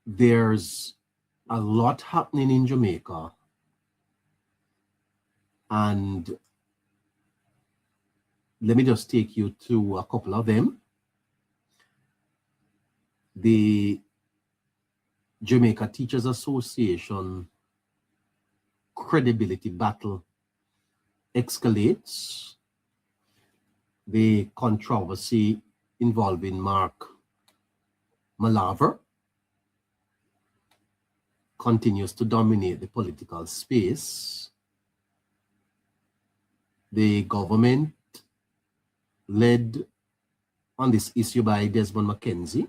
there's a lot happening in Jamaica, and let me just take you to a couple of them. The Jamaica Teachers Association credibility battle escalates. The controversy involving Mark Malaver continues to dominate the political space. The government, led on this issue by Desmond McKenzie,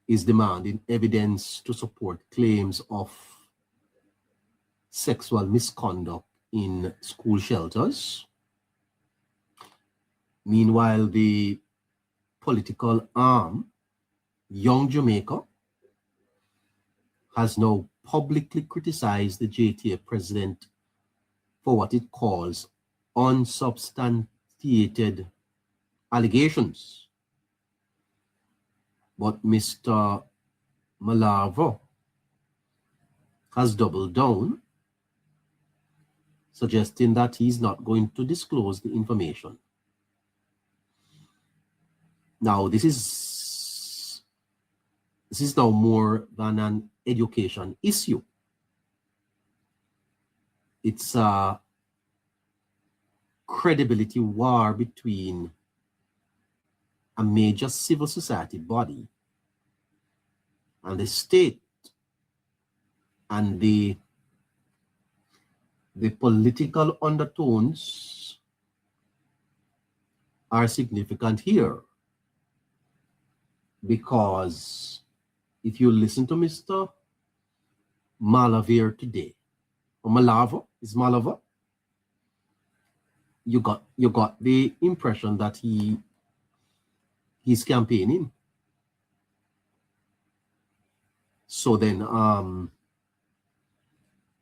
is demanding evidence to support claims of sexual misconduct in school shelters. Meanwhile, the political arm, Young Jamaica, has now publicly criticized the JTA president for what it calls unsubstantiated allegations. But Mr. Malavo has doubled down, suggesting that he's not going to disclose the information. Now, this is now more than an education issue. It's a credibility war between a major civil society body and the state, and the political undertones are significant here, because if you listen to Mr. Malaver today, or Malava, is Malava, you got the impression that he's campaigning. So then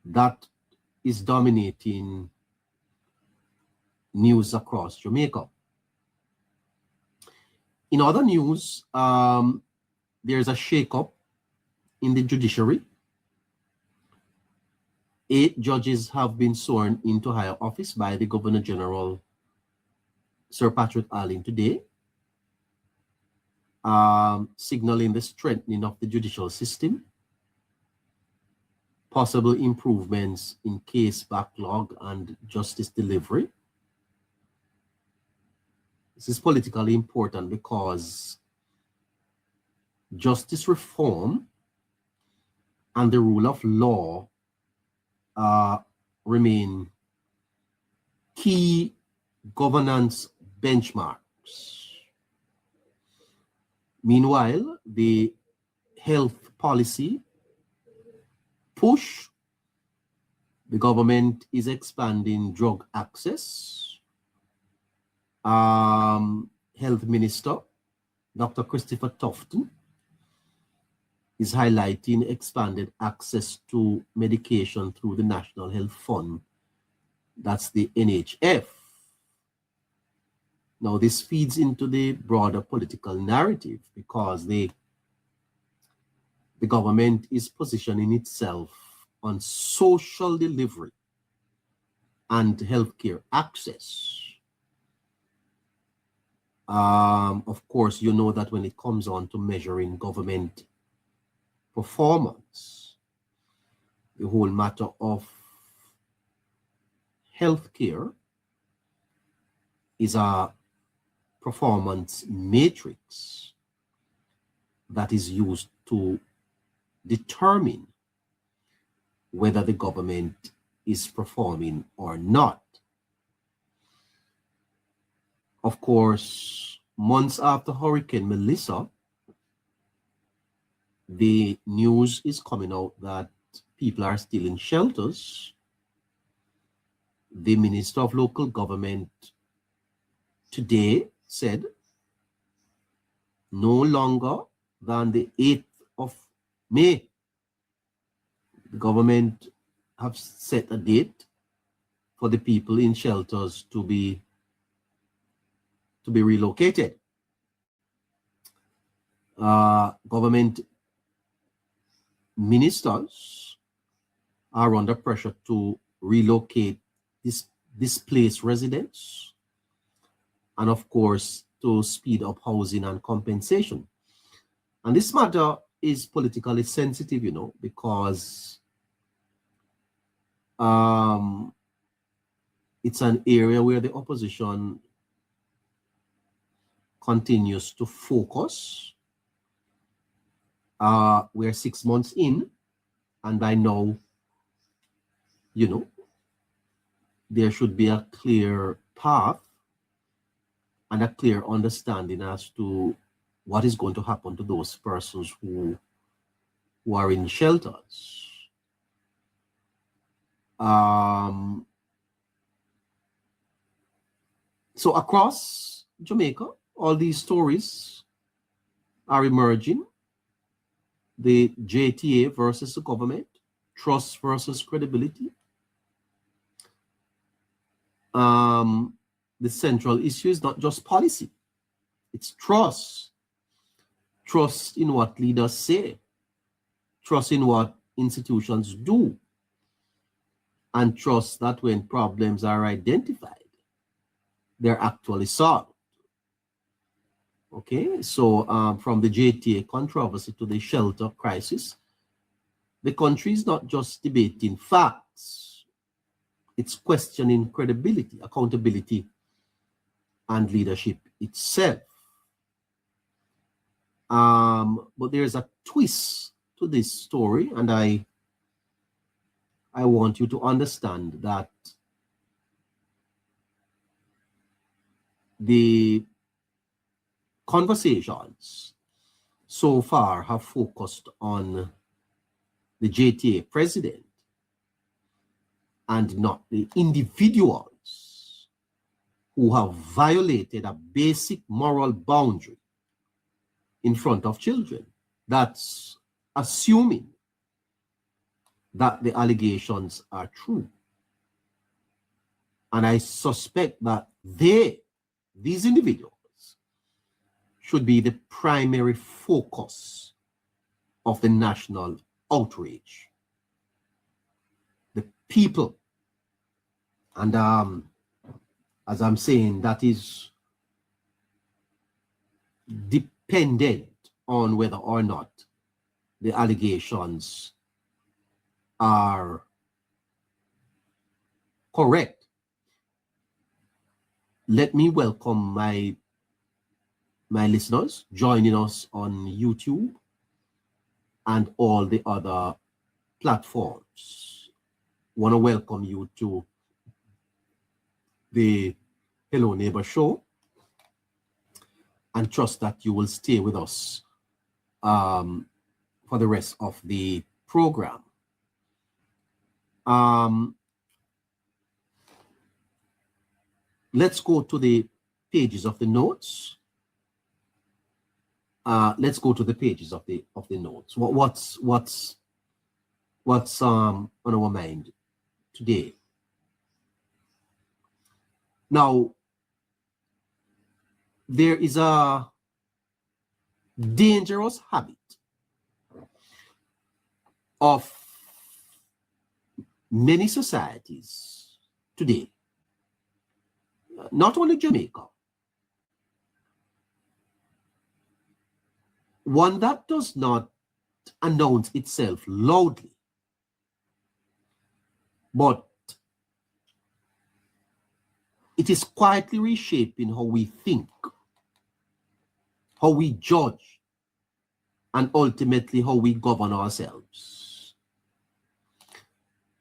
that is dominating news across Jamaica. In other news, there's a shakeup in the judiciary. 8 judges have been sworn into higher office by the Governor General, Sir Patrick Allen, today, signaling the strengthening of the judicial system, possible improvements in case backlog and justice delivery. This is politically important because justice reform and the rule of law remain key governance benchmarks. Meanwhile, the health policy push, the government is expanding drug access. Health Minister Dr. Christopher Tufton is highlighting expanded access to medication through the National Health Fund. That's the NHF. Now, this feeds into the broader political narrative because the government is positioning itself on social delivery and healthcare access. Of course, you know that when it comes on to measuring government performance, the whole matter of healthcare is a performance matrix that is used to determine whether the government is performing or not. Of course, months after Hurricane Melissa, the news is coming out that people are still in shelters. The Minister of Local Government today said no longer than the 8th of May, the government have set a date for the people in shelters to be relocated. Government ministers are under pressure to relocate displaced residents, and of course, to speed up housing and compensation. And this matter is politically sensitive, you know, because it's an area where the opposition continues to focus. We're 6 months in, and by now, you know, there should be a clear path and a clear understanding as to what is going to happen to those persons who are in shelters. So across Jamaica, all these stories are emerging. The JTA versus the government, trust versus credibility. The central issue is not just policy, it's trust. Trust in what leaders say, trust in what institutions do, and trust that when problems are identified, they're actually solved. Okay, so from the JTA controversy to the shelter crisis, the country is not just debating facts, it's questioning credibility, accountability, and leadership itself. But there's a twist to this story, and I want you to understand that the conversations so far have focused on the JTA president and not the individuals who have violated a basic moral boundary in front of children. That's assuming that the allegations are true. And I suspect that these individuals, should be the primary focus of the national outrage. The people. And as I'm saying, that is dependent on whether or not the allegations are correct. Let me welcome my listeners joining us on YouTube and all the other platforms. Want to welcome you to the Hello Neighbor show, and trust that you will stay with us for the rest of the program. Let's go to the pages of the notes. Let's go to the pages of the notes. What's on our mind today? Now, there is a dangerous habit of many societies today, not only Jamaica, one that does not announce itself loudly, but it is quietly reshaping how we think, how we judge, and ultimately how we govern ourselves.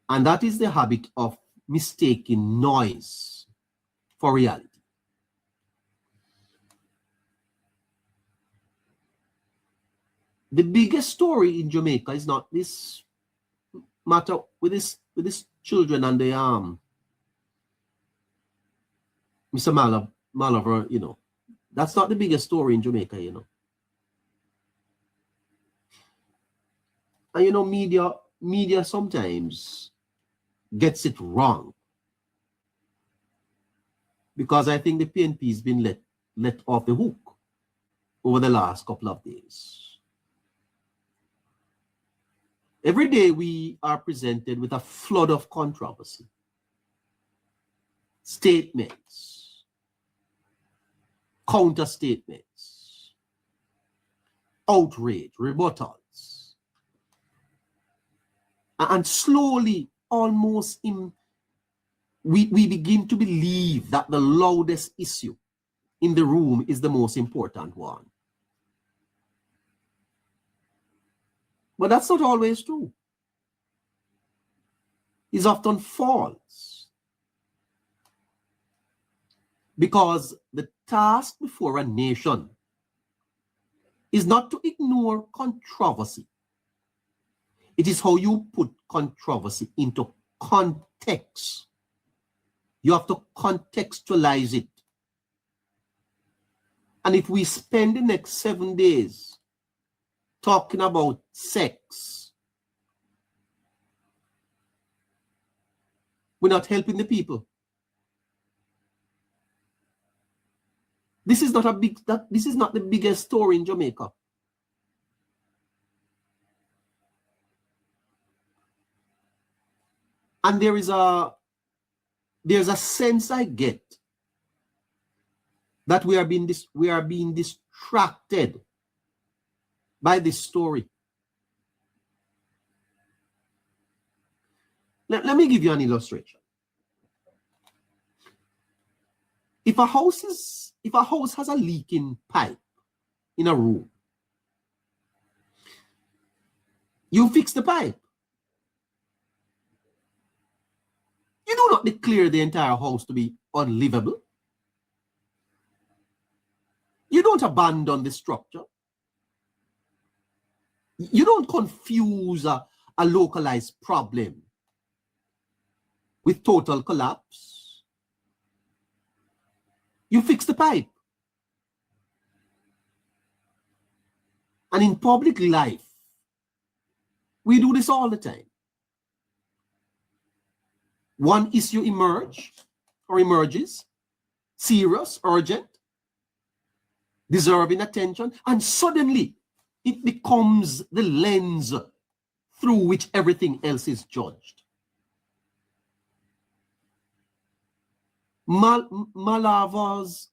And that is the habit of mistaking noise for reality. The biggest story in Jamaica is not this matter with this children and the Mr. Malaver, you know. That's not the biggest story in Jamaica, you know. And you know, media sometimes gets it wrong, because I think the PNP has been let off the hook over the last couple of days. Every day we are presented with a flood of controversy, statements, counter statements, outrage, rebuttals. And slowly, almost we begin to believe that the loudest issue in the room is the most important one. But that's not always true. It's often false. Because the task before a nation is not to ignore controversy. It is how you put controversy into context. You have to contextualize it. And if we spend the next 7 days talking about sex, we're not helping the people. This is not the biggest story in Jamaica. And there's a sense I get that we are being distracted by this story. Let me give you an illustration. If a house has a leaking pipe in a room, you fix the pipe. You do not declare the entire house to be unlivable. You don't abandon the structure. You don't confuse a localized problem with total collapse. You fix the pipe. And in public life, we do this all the time. One issue emerges, serious, urgent, deserving attention, and suddenly it becomes the lens through which everything else is judged. Malava's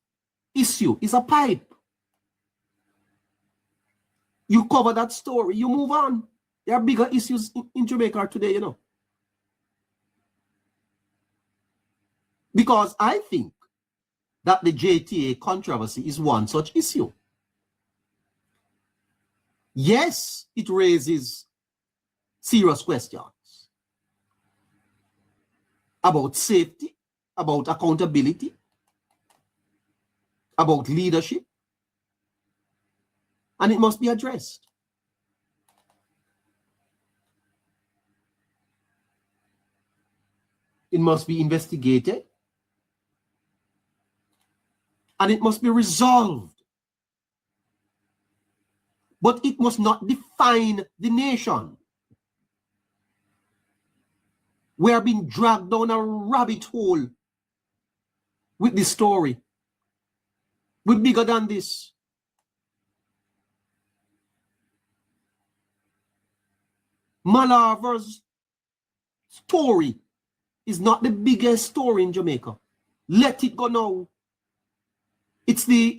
issue is a pipe. You cover that story, you move on. There are bigger issues in Jamaica today, you know. Because I think that the JTA controversy is one such issue. Yes, it raises serious questions about safety, about accountability, about leadership, and it must be addressed. It must be investigated, and it must be resolved. But it must not define the nation. We are being dragged down a rabbit hole with this story. We're bigger than this. Malava's story is not the biggest story in Jamaica. Let it go now. It's the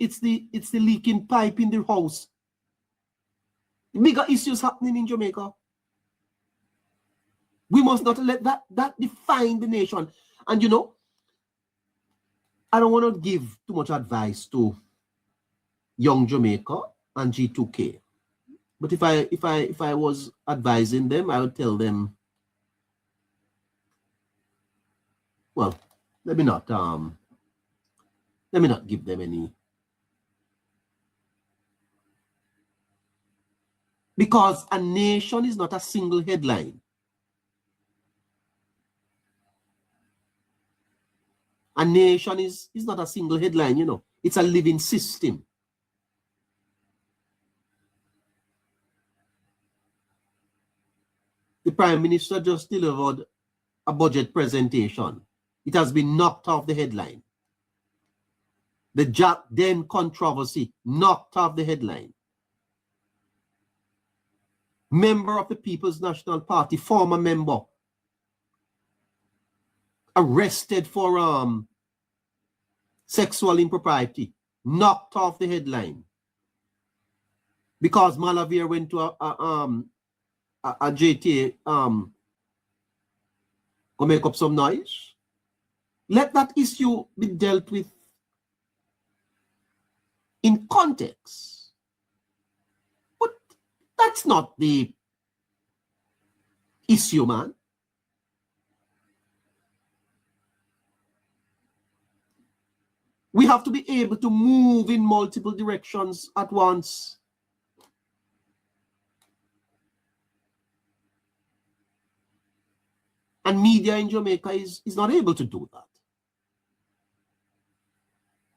leaking pipe in the house. Bigger issues happening in Jamaica. We must not let that define the nation. And you know, I don't want to give too much advice to Young Jamaica and G2K. But if I was advising them, I would tell them, well, let me not give them any. Because a nation is not a single headline. A nation is not a single headline, you know. It's a living system. The Prime Minister just delivered a budget presentation. It has been knocked off the headline. The Jack Den controversy knocked off the headline. member of the People's National Party, former member, arrested for sexual impropriety, knocked off the headline because Malavir went to a JTA go make up some noise. Let that issue be dealt with in context. But that's not the issue, man. We have to be able to move in multiple directions at once. And media in Jamaica is not able to do that.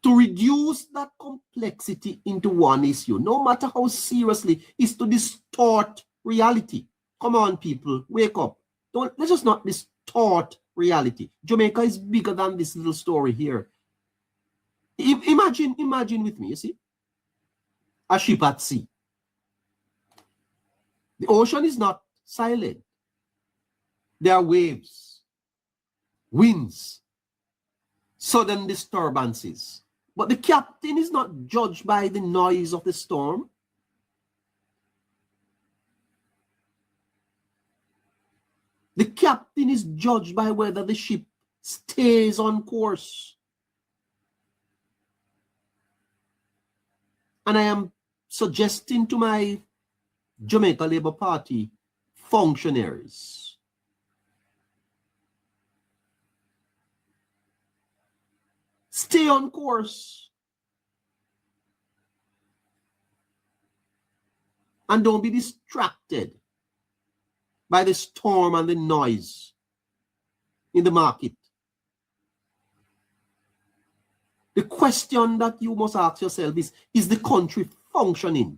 To reduce that complexity into one issue, no matter how seriously, is to distort reality. Come on, people, wake up. Let's just not distort reality. Jamaica is bigger than this little story here. Imagine with me, you see, a ship at sea. The ocean is not silent. There are waves, winds, sudden disturbances. But the captain is not judged by the noise of the storm. The captain is judged by whether the ship stays on course. And I am suggesting to my Jamaica Labour Party functionaries, stay on course. And don't be distracted by the storm and the noise in the market. The question that you must ask yourself is the country functioning?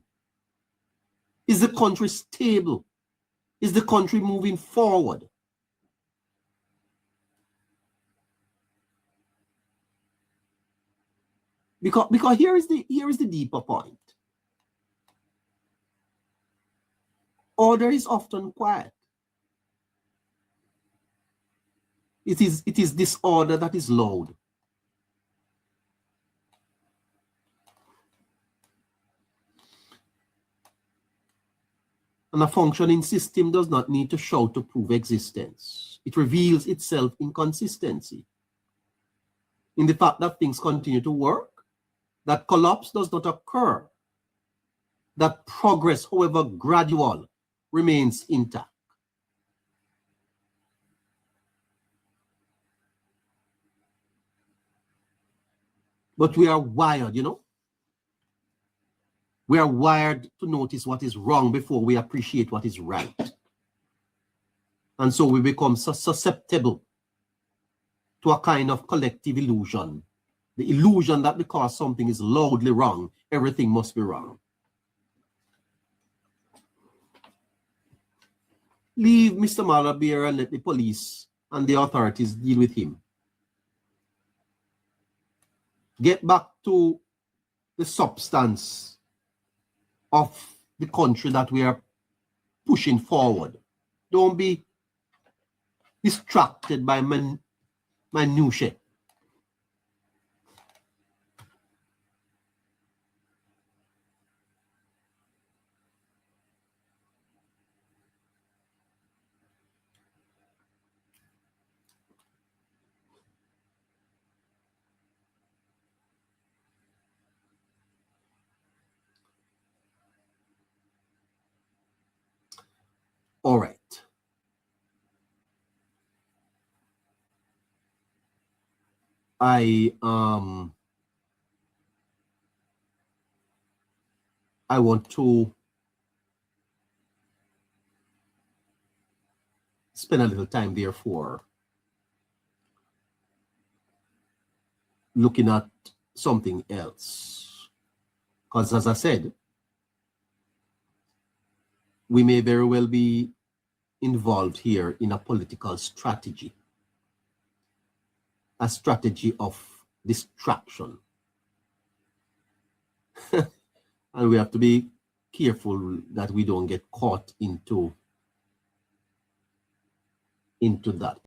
Is the country stable? Is the country moving forward? Because here is the deeper point. Order is often quiet. It is disorder that is loud. And a functioning system does not need to shout to prove existence. It reveals itself in consistency, in the fact that things continue to work, that collapse does not occur, that progress, however gradual, remains intact. But we are wired, you know. We are wired to notice what is wrong before we appreciate what is right. And so we become so susceptible to a kind of collective illusion. The illusion that because something is loudly wrong, everything must be wrong. Leave Mr. Malavir and let the police and the authorities deal with him. Get back to the substance of the country that we are pushing forward. Don't be distracted by minutiae. All right. I want to spend a little time, therefore, looking at something else. Because as I said, we may very well be involved here in a political strategy, a strategy of distraction. And we have to be careful that we don't get caught into that.